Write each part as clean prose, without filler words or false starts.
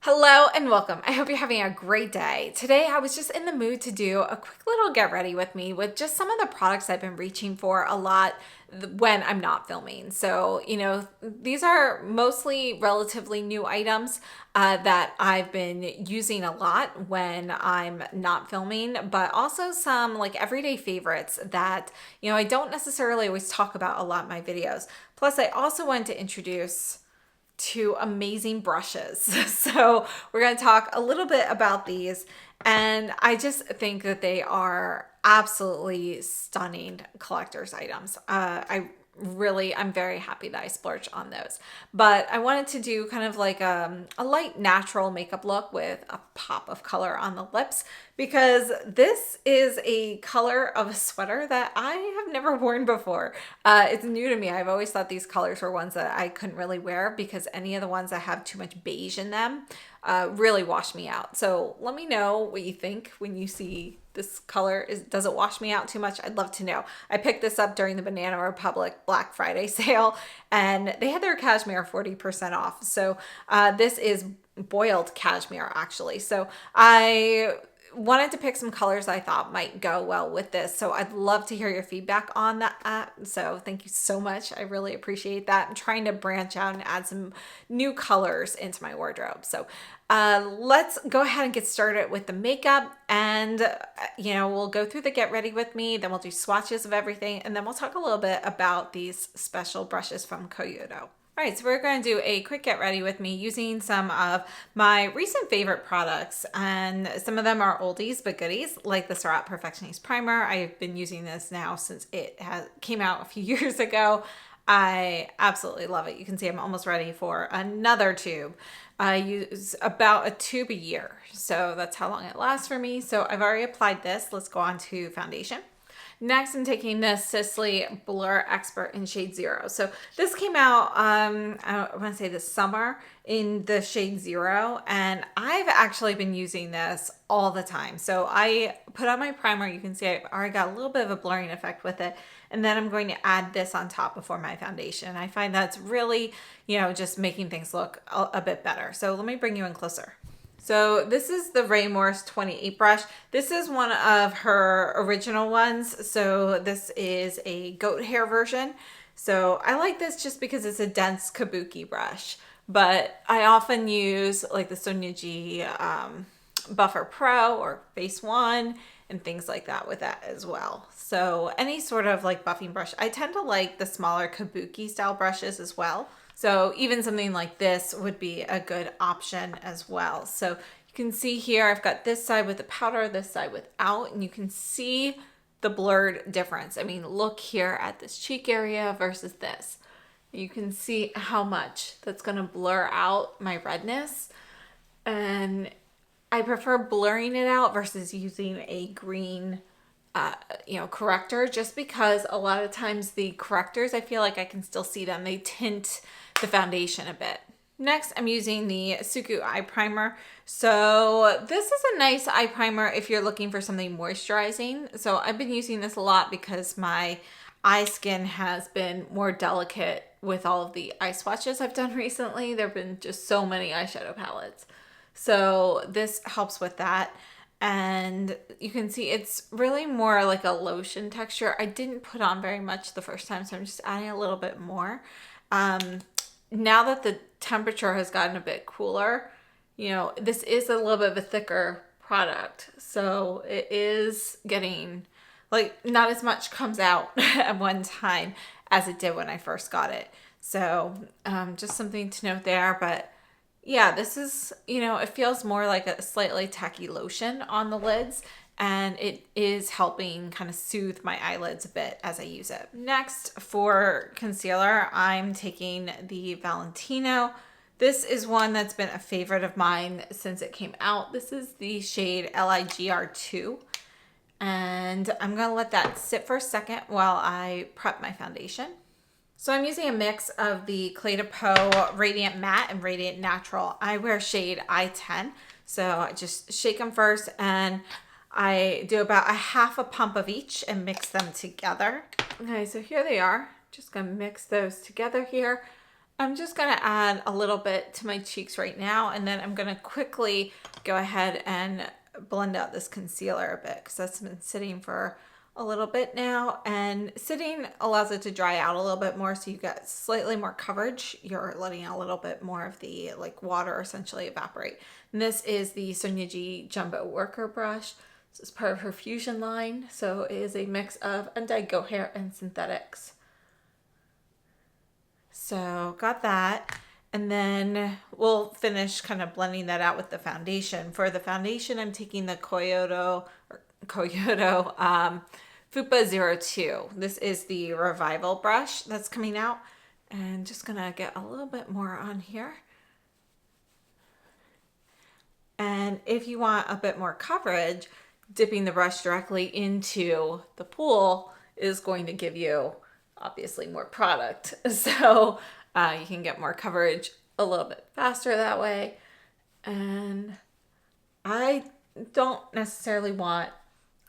Hello and welcome. I hope you're having a great day. Today I was just in the mood to do a quick little get ready with me with just some of the products I've been reaching for a lot when I'm not filming. So, these are mostly relatively new items that I've been using a lot when I'm not filming, but also some like everyday favorites that, I don't necessarily always talk about a lot in my videos. Plus, I also wanted to introduce two amazing brushes. So we're going to talk a little bit about these, and I just think that they are absolutely stunning collector's items. I'm very happy that I splurged on those. But I wanted to do kind of like a light natural makeup look with a pop of color on the lips, because this is a color of a sweater that I have never worn before. It's new to me. I've always thought these colors were ones that I couldn't really wear because any of the ones that have too much beige in them really wash me out. So let me know what you think when you see this color. Does it wash me out too much? I'd love to know. I picked this up during the Banana Republic Black Friday sale, and they had their cashmere 40% off. So this is boiled cashmere actually. So I wanted to pick some colors I thought might go well with this. So I'd love to hear your feedback on that. So thank you so much. I really appreciate that. I'm trying to branch out and add some new colors into my wardrobe. So let's go ahead and get started with the makeup, and we'll go through the get ready with me, then we'll do swatches of everything, and then we'll talk a little bit about these special brushes from Koyudo. All right, so we're going to do a quick get ready with me using some of my recent favorite products, and some of them are oldies but goodies, like the Surratt Perfectionist Primer. I've been using this now since it came out a few years ago. I absolutely love it. You can see I'm almost ready for another tube. I use about a tube a year, so that's how long it lasts for me. So I've already applied this. Let's go on to foundation. Next, I'm taking the Sisley Blur Expert in shade 0. So this came out, I want to say this summer in the shade 0, and I've actually been using this all the time. So I put on my primer. You can see I've already got a little bit of a blurring effect with it. And then I'm going to add this on top before my foundation. I find that's really, just making things look a bit better. So let me bring you in closer. So this is the Ray Morris 28 brush. This is one of her original ones. So this is a goat hair version. So I like this just because it's a dense kabuki brush. But I often use like the Sonia G Buffer Pro or Face One and things like that with that as well. So any sort of like buffing brush. I tend to like the smaller kabuki style brushes as well. So even something like this would be a good option as well. So you can see here, I've got this side with the powder, this side without, and you can see the blurred difference. I mean, look here at this cheek area versus this. You can see how much that's gonna blur out my redness. And I prefer blurring it out versus using a green corrector, just because a lot of times the correctors, I feel like I can still see them. They tint the foundation a bit. Next, I'm using the SUQQU eye primer. So this is a nice eye primer if you're looking for something moisturizing. So I've been using this a lot because my eye skin has been more delicate with all of the eye swatches I've done recently. There have been just so many eyeshadow palettes. So this helps with that. And you can see it's really more like a lotion texture. I didn't put on very much the first time, so I'm just adding a little bit more. Now that the temperature has gotten a bit cooler, this is a little bit of a thicker product. So it is getting, like, not as much comes out at one time as it did when I first got it. So just something to note there. But yeah, this is, it feels more like a slightly tacky lotion on the lids, and it is helping kind of soothe my eyelids a bit as I use it. Next, for concealer, I'm taking the Valentino. This is one that's been a favorite of mine since it came out. This is the shade LIGR2, and I'm going to let that sit for a second while I prep my foundation. So I'm using a mix of the Cle de Peau Radiant Matte and Radiant Natural. I wear shade I-10, so I just shake them first, and I do about a half a pump of each and mix them together. Okay, so here they are. Just gonna mix those together here. I'm just gonna add a little bit to my cheeks right now, and then I'm gonna quickly go ahead and blend out this concealer a bit because that's been sitting for a little bit now, and sitting allows it to dry out a little bit more, so you get slightly more coverage. You're letting a little bit more of the like water essentially evaporate. And this is the Sonia G Jumbo Worker Brush. This is part of her Fusion line, so it is a mix of undyed goat hair and synthetics. So got that. And then we'll finish kind of blending that out with the foundation. For the foundation, I'm taking the Koyudo Fupa 02. This is the Revival brush that's coming out. And just gonna get a little bit more on here. And if you want a bit more coverage, dipping the brush directly into the pool is going to give you obviously more product. So you can get more coverage a little bit faster that way. And I don't necessarily want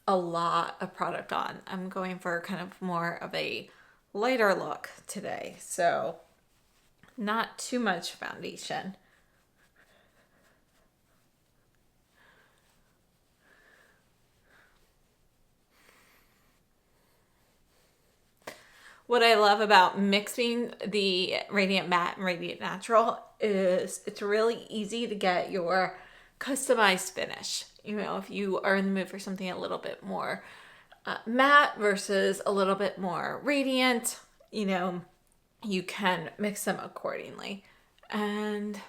a lot of product on. I'm going for kind of more of a lighter look today. So not too much foundation. What I love about mixing the Radiant Matte and Radiant Natural is it's really easy to get your customized finish. You know, if you are in the mood for something a little bit more matte versus a little bit more radiant, you know, you can mix them accordingly. And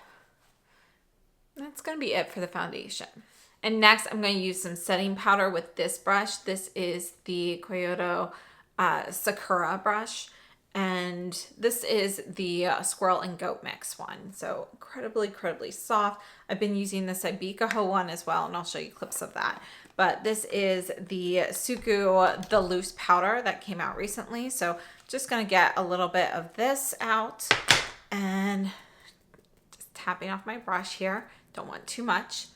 that's going to be it for the foundation. And next I'm going to use some setting powder with this brush. This is the Koyudo Sakura brush, and this is the squirrel and goat mix one, so incredibly soft. I've been using the SUQQU one as well, and I'll show you clips of that. But this is the SUQQU the loose powder that came out recently, so just gonna get a little bit of this out and just tapping off my brush here. Don't want too much.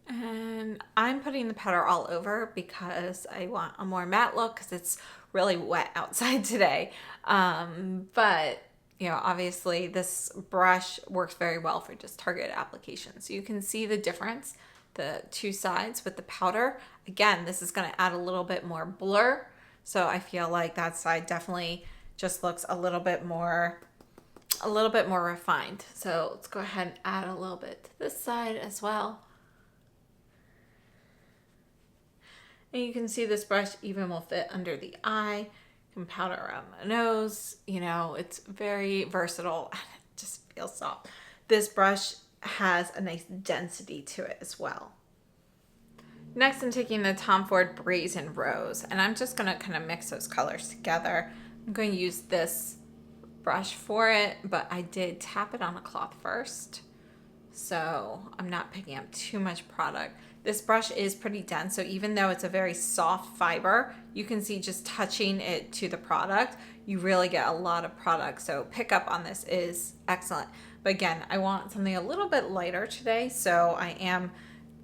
And I'm putting the powder all over because I want a more matte look because it's really wet outside today. But, you know, obviously this brush works very well for just targeted applications. So you can see the difference, the two sides with the powder. Again, this is going to add a little bit more blur. So I feel like that side definitely just looks a little bit more refined. So let's go ahead and add a little bit to this side as well. And you can see this brush even will fit under the eye. You can powder around the nose. You know, it's very versatile and it just feels soft. This brush has a nice density to it as well. Next, I'm taking the Tom Ford Brazen Rose, and I'm just going to kind of mix those colors together. I'm going to use this brush for it, but I did tap it on a cloth first, so I'm not picking up too much product. This brush is pretty dense, so even though it's a very soft fiber, you can see just touching it to the product, you really get a lot of product. So pickup on this is excellent. But again, I want something a little bit lighter today, so I am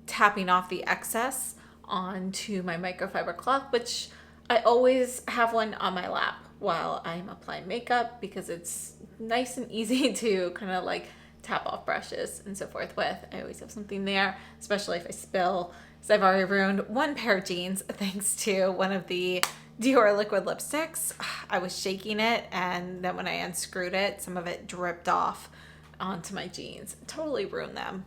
tapping off the excess onto my microfiber cloth, which I always have one on my lap while I'm applying makeup because it's nice and easy to kind of like tap off brushes and so forth with. I always have something there, especially if I spill. So I've already ruined one pair of jeans thanks to one of the Dior liquid lipsticks. I was shaking it, and then when I unscrewed it, some of it dripped off onto my jeans. Totally ruined them.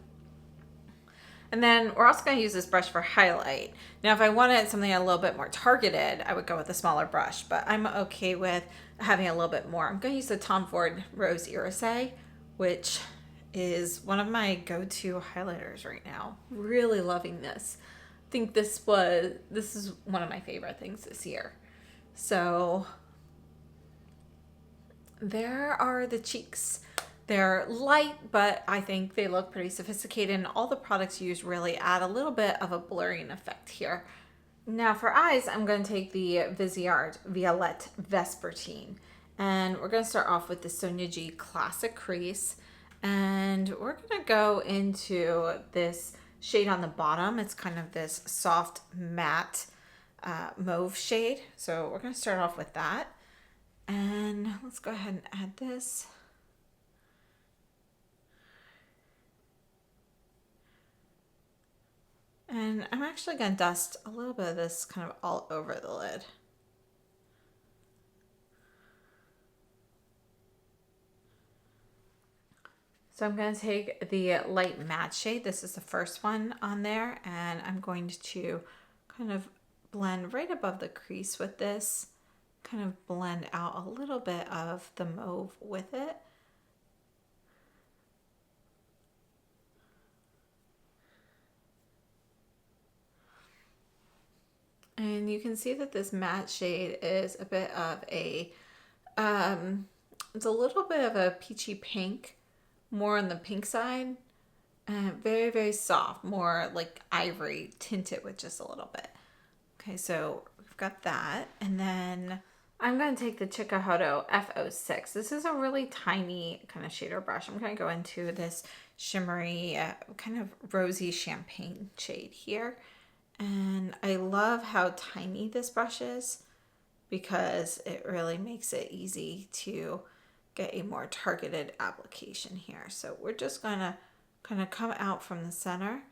And then we're also going to use this brush for highlight. Now, if I wanted something a little bit more targeted, I would go with a smaller brush, but I'm okay with having a little bit more. I'm going to use the Tom Ford Rose Irisé, which is one of my go-to highlighters right now. Really loving this. I think this is one of my favorite things this year. So there are the cheeks. They're light, but I think they look pretty sophisticated, and all the products used really add a little bit of a blurring effect here. Now for eyes, I'm going to take the Viseart Violette Vespertine, and we're going to start off with the Sonia G Classic Crease. And we're going to go into this shade on the bottom. It's kind of this soft matte mauve shade. So we're going to start off with that. And let's go ahead and add this. And I'm actually going to dust a little bit of this kind of all over the lid. So I'm going to take the light matte shade. This is the first one on there. And I'm going to kind of blend right above the crease with this. Kind of blend out a little bit of the mauve with it. And you can see that this matte shade is a bit of a, it's a little bit of a peachy pink, more on the pink side. Very, very soft, more like ivory tinted with just a little bit. Okay, so we've got that. And then I'm going to take the SUQQU F06. This is a really tiny kind of shader brush. I'm going to go into this shimmery, kind of rosy champagne shade here. And I love how tiny this brush is because it really makes it easy to get a more targeted application here. So we're just going to kind of come out from the center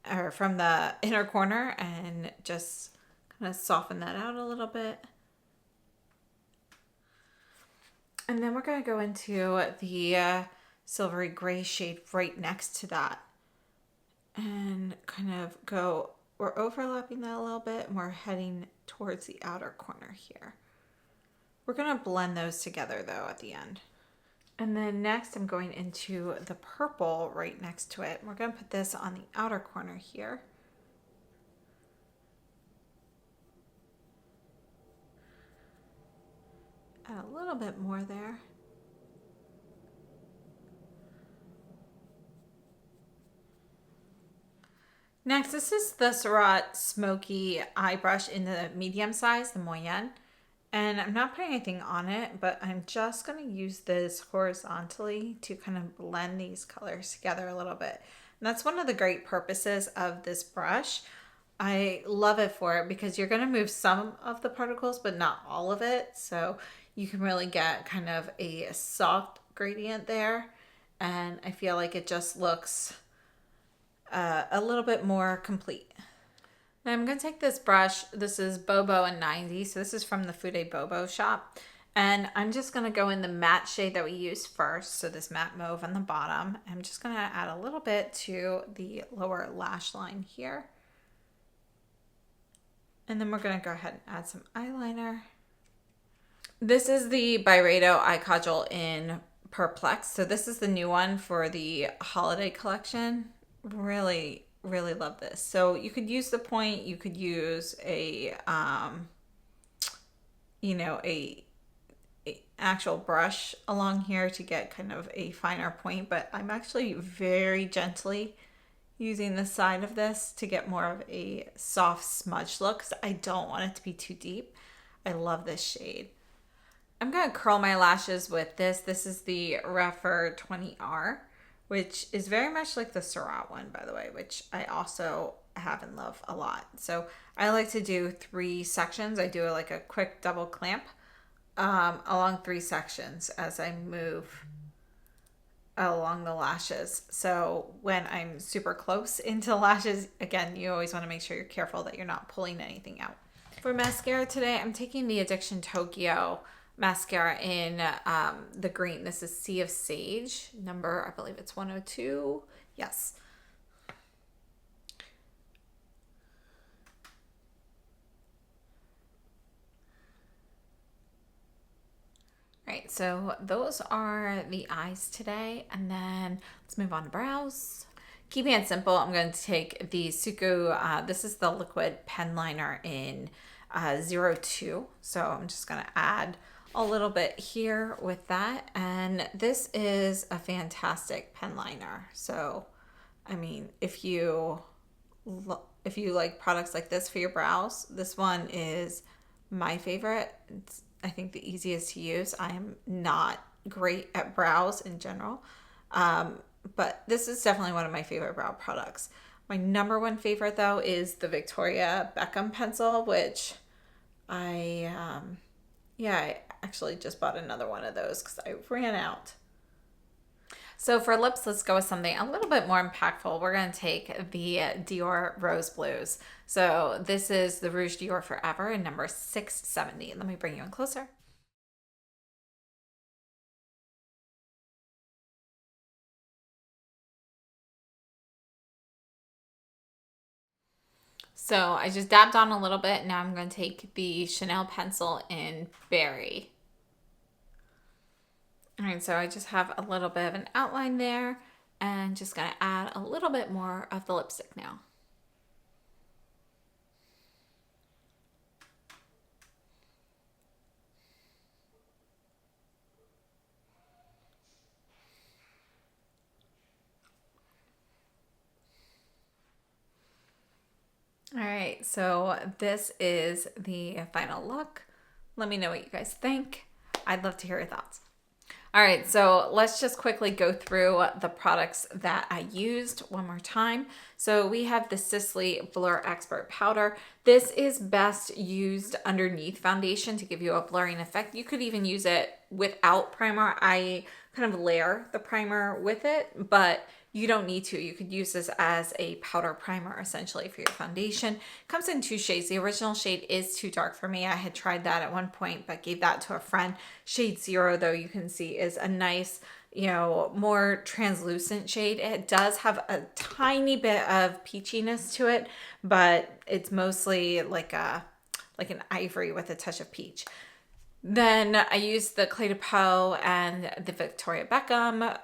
or from the inner corner and just kind of soften that out a little bit. And then we're going to go into the silvery gray shade right next to that and kind of go, we're overlapping that a little bit and we're heading towards the outer corner here. We're going to blend those together though at the end. And then next I'm going into the purple right next to it. We're going to put this on the outer corner here. Add a little bit more there. Next, this is the Surratt Smoky Eye Brush in the medium size, the Moyenne. And I'm not putting anything on it, but I'm just going to use this horizontally to kind of blend these colors together a little bit. And that's one of the great purposes of this brush. I love it for it because you're going to move some of the particles, but not all of it. So you can really get kind of a soft gradient there. And I feel like it just looks a little bit more complete. Now I'm going to take this brush. This is Bobo and 90. So this is from the Fude Bobo shop. And I'm just going to go in the matte shade that we used first. So this matte mauve on the bottom. I'm just going to add a little bit to the lower lash line here. And then we're going to go ahead and add some eyeliner. This is the Byredo Eye Kajal in Perplex. So this is the new one for the holiday collection. Really love this. So you could use the point, you could use a actual brush along here to get kind of a finer point, but I'm actually very gently using the side of this to get more of a soft smudge look because I don't want it to be too deep. I love this shade. I'm going to curl my lashes with this. This is the Refer 20R. Which is very much like the Surratt one, by the way, which I also have and love a lot. So I like to do 3 sections. I do like a quick double clamp along 3 sections as I move along the lashes. So when I'm super close into lashes, again, you always want to make sure you're careful that you're not pulling anything out. For mascara today, I'm taking the Addiction Tokyo mascara in the green. This is Sea of Sage, number, I believe it's 102. Yes. All right, so those are the eyes today. And then let's move on to brows. Keeping it simple, I'm going to take the SUQQU, this is the liquid pen liner in 02. So I'm just going to add a little bit here with that, and this is a fantastic pen liner. So I mean, if you like products like this for your brows, this one is my favorite. It's, I think, the easiest to use. I am not great at brows in general, but this is definitely one of my favorite brow products. My number one favorite though is the Victoria Beckham pencil, which I actually just bought another one of those because I ran out. So for lips, let's go with something a little bit more impactful. We're going to take the Dior Rose Blues. So this is the Rouge Dior Forever in number 670. Let me bring you in closer. So I just dabbed on a little bit. Now I'm going to take the Chanel pencil in Berry. All right, so I just have a little bit of an outline there and just going to add a little bit more of the lipstick now. All right, so this is the final look. Let me know what you guys think. I'd love to hear your thoughts. All right, so let's just quickly go through the products that I used one more time. So we have the Sisley Blur Expert Powder. This is best used underneath foundation to give you a blurring effect. You could even use it without primer. I kind of layer the primer with it, but you don't need to. You could use this as a powder primer essentially for your foundation. It comes in 2 shades. The original shade is too dark for me. I had tried that at one point, but gave that to a friend. Shade 0, though, you can see is a nice, more translucent shade. It does have a tiny bit of peachiness to it, but it's mostly like an ivory with a touch of peach. Then I used the Cle de Peau and the Victoria Beckham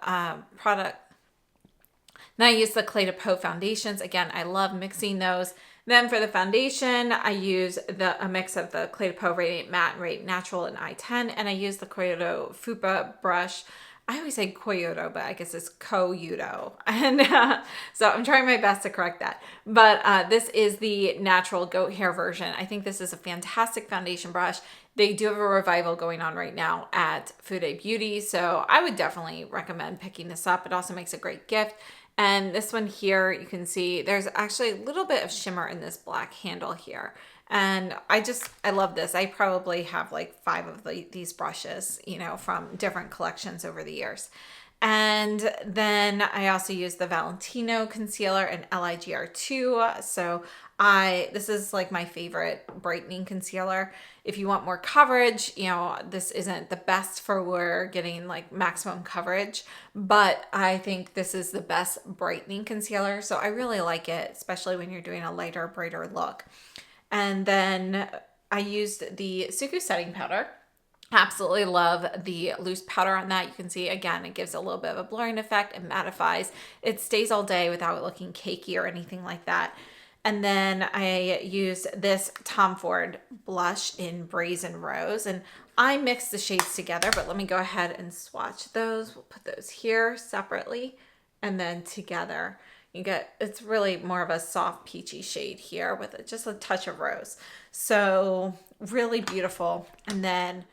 product. Then I use the Cle de Peau foundations. Again, I love mixing those. Then for the foundation, I use a mix of the Cle de Peau Radiant Matte, Radiant Natural, and I-10. And I use the Koyudo Fupa brush. I always say Koyudo, but I guess it's Koyudo. And so I'm trying my best to correct that. But this is the natural goat hair version. I think this is a fantastic foundation brush. They do have a revival going on right now at Fude Beauty. So I would definitely recommend picking this up. It also makes a great gift. And this one here, you can see there's actually a little bit of shimmer in this black handle here. And I love this. I probably have like 5 of these brushes, from different collections over the years. And then I also use the Valentino concealer in LIGR2. So this is like my favorite brightening concealer. If you want more coverage, this isn't the best for we're getting like maximum coverage, but I think this is the best brightening concealer. So I really like it, especially when you're doing a lighter, brighter look. And then I used the SUQQU setting powder. Absolutely love the loose powder on that. You can see, again, it gives a little bit of a blurring effect. It mattifies. It stays all day without looking cakey or anything like that. And then I use this Tom Ford blush in Brazen Rose. And I mix the shades together, but let me go ahead and swatch those. We'll put those here separately and then together. It's really more of a soft peachy shade here with just a touch of rose. So really beautiful. And then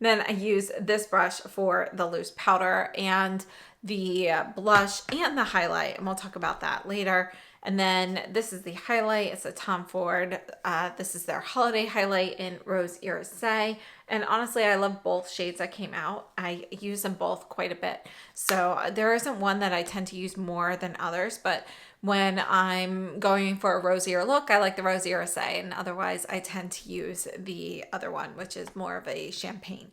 I use this brush for the loose powder and the blush and the highlight. And we'll talk about that later. And then this is the highlight. It's a Tom Ford. This is their holiday highlight in Rose Irisé. And honestly, I love both shades that came out. I use them both quite a bit. So there isn't one that I tend to use more than others. But when I'm going for a rosier look, I like the Rose Irisé. And otherwise, I tend to use the other one, which is more of a champagne.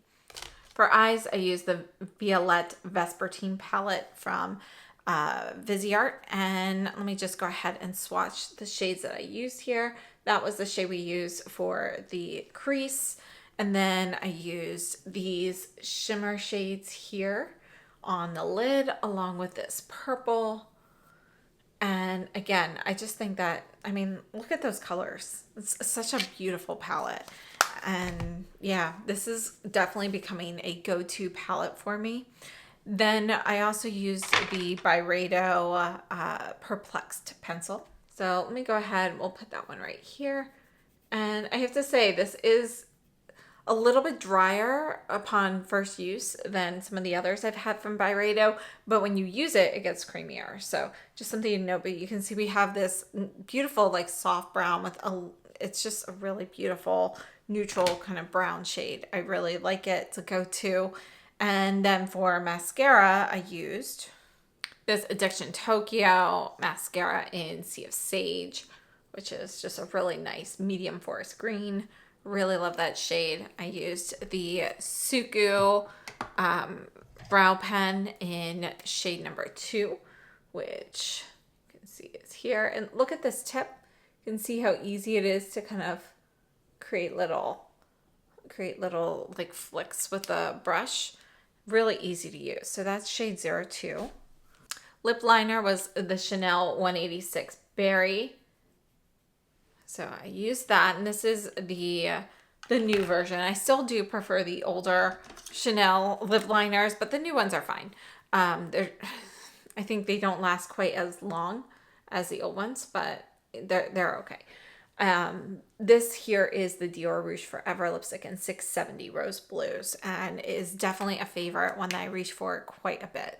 For eyes, I use the Violette Vespertine palette from Viseart. And let me just go ahead and swatch the shades that I used here. That was the shade we used for the crease. And then I used these shimmer shades here on the lid along with this purple. And again, I just think that, look at those colors. It's such a beautiful palette. And yeah, this is definitely becoming a go-to palette for me. Then I also used the Byredo Perplexed pencil. So let me go ahead, we'll put that one right here. And I have to say, this is a little bit drier upon first use than some of the others I've had from Byredo, but when you use it, it gets creamier. So just something to know, but you can see we have this beautiful like soft brown with it's just a really beautiful neutral kind of brown shade. I really like it to go to. And then for mascara, I used this Addiction Tokyo mascara in Sea of Sage, which is just a really nice medium forest green. Really love that shade. I used the SUQQU brow pen in shade number 2, which you can see is here. And look at this tip. You can see how easy it is to kind of create little like flicks with the brush. Really easy to use. So that's shade 02. Lip liner was the Chanel 186 Berry. So I used that, and this is the new version. I still do prefer the older Chanel lip liners, but the new ones are fine. I think they don't last quite as long as the old ones, but they're okay. This here is the Dior Rouge Forever lipstick in 670 Rose Blues, and is definitely a favorite, one that I reach for quite a bit.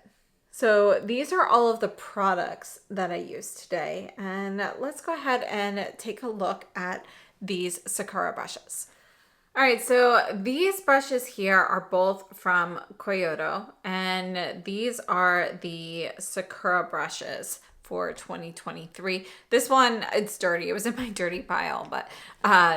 So these are all of the products that I used today, and let's go ahead and take a look at these Sakura brushes. All right, so these brushes here are both from Koyudo, and these are the Sakura brushes for 2023. This one, it's dirty. It was in my dirty pile, but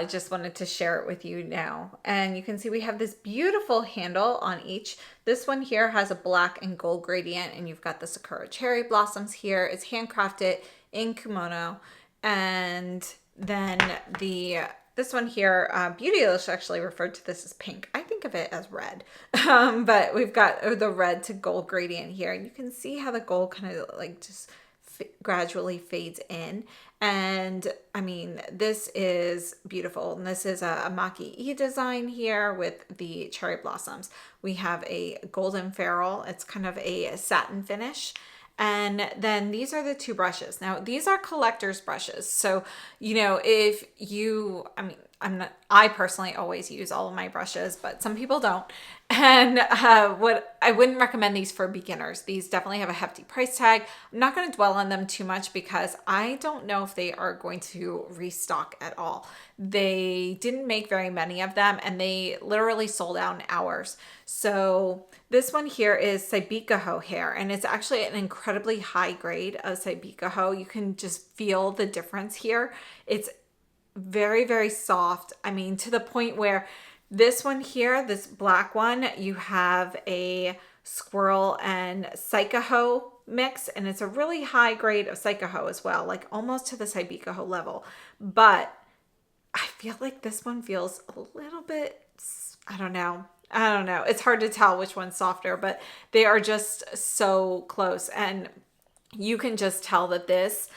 just wanted to share it with you now. And you can see we have this beautiful handle on each. This one here has a black and gold gradient, and you've got the Sakura cherry blossoms here. It's handcrafted in kimono. And then this one here, Beautylicious actually referred to this as pink. I think of it as red, but we've got the red to gold gradient here, and you can see how the gold kind of like just gradually fades in. And I mean, this is beautiful. And this is a Maki-E design here with the cherry blossoms. We have a golden ferrule. It's kind of a satin finish. And then these are the two brushes. Now, these are collector's brushes. So, you know, if you, I personally always use all of my brushes, but some people don't. And what I wouldn't recommend these for beginners. These definitely have a hefty price tag. I'm not going to dwell on them too much because I don't know if they are going to restock at all. They didn't make very many of them, and they literally sold out in hours. So this one here is SUQQU hair, and it's actually an incredibly high grade of SUQQU. You can just feel the difference here. It's very, very soft. I mean, to the point where this one here, this black one, you have a squirrel and SUQQU mix, and it's a really high grade of SUQQU as well, like almost to the SUQQU level. But I feel like this one feels a little bit, I don't know. It's hard to tell which one's softer, but they are just so close. And you can just tell that this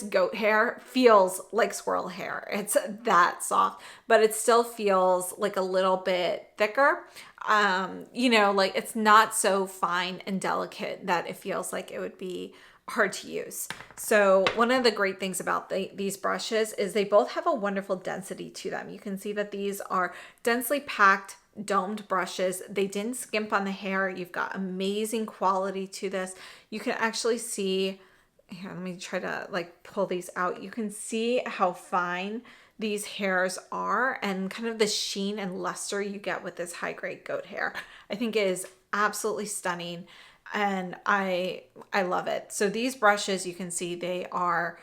goat hair feels like squirrel hair. It's that soft, but it still feels like a little bit thicker. Like it's not so fine and delicate that it feels like it would be hard to use. So one of the great things about these brushes is they both have a wonderful density to them. You can see that these are densely packed domed brushes. They didn't skimp on the hair. You've got amazing quality to this. You can actually see here, let me try to like pull these out. You can see how fine these hairs are and kind of the sheen and luster you get with this high grade goat hair. I think it is absolutely stunning, and I love it. So these brushes, you can see they are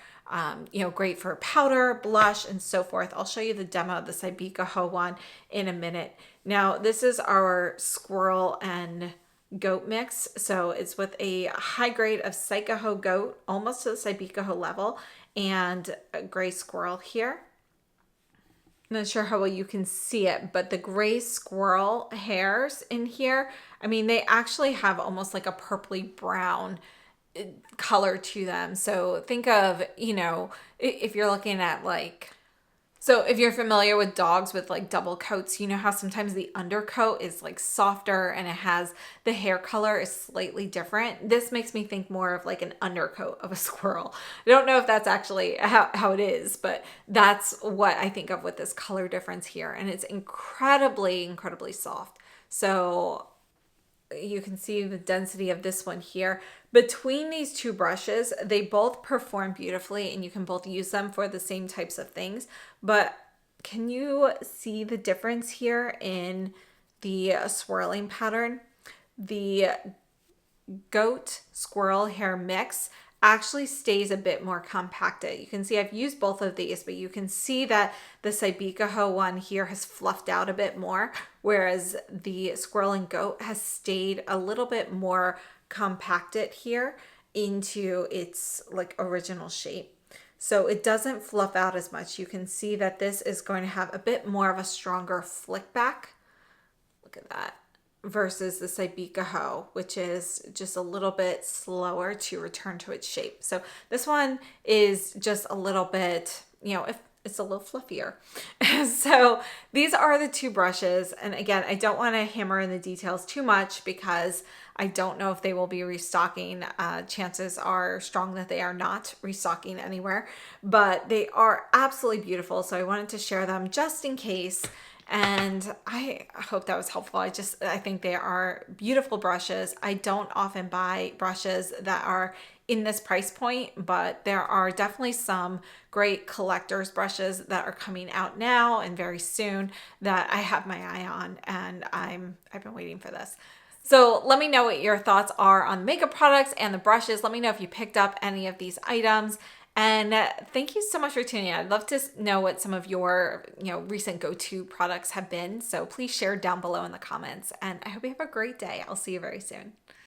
great for powder, blush, and so forth. I'll show you the demo of the SUQQU one in a minute. Now, this is our squirrel and goat mix. So it's with a high grade of SUQQU goat, almost to the SUQQU level, and a gray squirrel here. I'm not sure how well you can see it, but the gray squirrel hairs in here, I mean, they actually have almost like a purpley brown color to them. So think of, if you're looking at like So if you're familiar with dogs with like double coats, you know how sometimes the undercoat is like softer and it has the hair color is slightly different. This makes me think more of like an undercoat of a squirrel. I don't know if that's actually how it is, but that's what I think of with this color difference here. And it's incredibly soft. So you can see the density of this one here. Between these two brushes, they both perform beautifully and you can both use them for the same types of things. But can you see the difference here in the swirling pattern? The goat squirrel hair mix actually stays a bit more compacted. You can see I've used both of these, but you can see that the SUQQU one here has fluffed out a bit more, whereas the squirrel and goat has stayed a little bit more compacted here into its like original shape. So it doesn't fluff out as much. You can see that this is going to have a bit more of a stronger flick back. Look at that. Versus the SUQQU, which is just a little bit slower to return to its shape. So this one is just a little bit, you know, if it's a little fluffier. So these are the two brushes. And again, I don't want to hammer in the details too much because I don't know if they will be restocking. Chances are strong that they are not restocking anywhere, but they are absolutely beautiful. So I wanted to share them just in case. And I hope that was helpful. I think they are beautiful brushes. I don't often buy brushes that are in this price point, but there are definitely some great collector's brushes that are coming out now and very soon that I have my eye on, and I've been waiting for this. So let me know what your thoughts are on makeup products and the brushes. Let me know if you picked up any of these items. And thank you so much for tuning in. I'd love to know what some of your, recent go-to products have been. So please share down below in the comments. And I hope you have a great day. I'll see you very soon.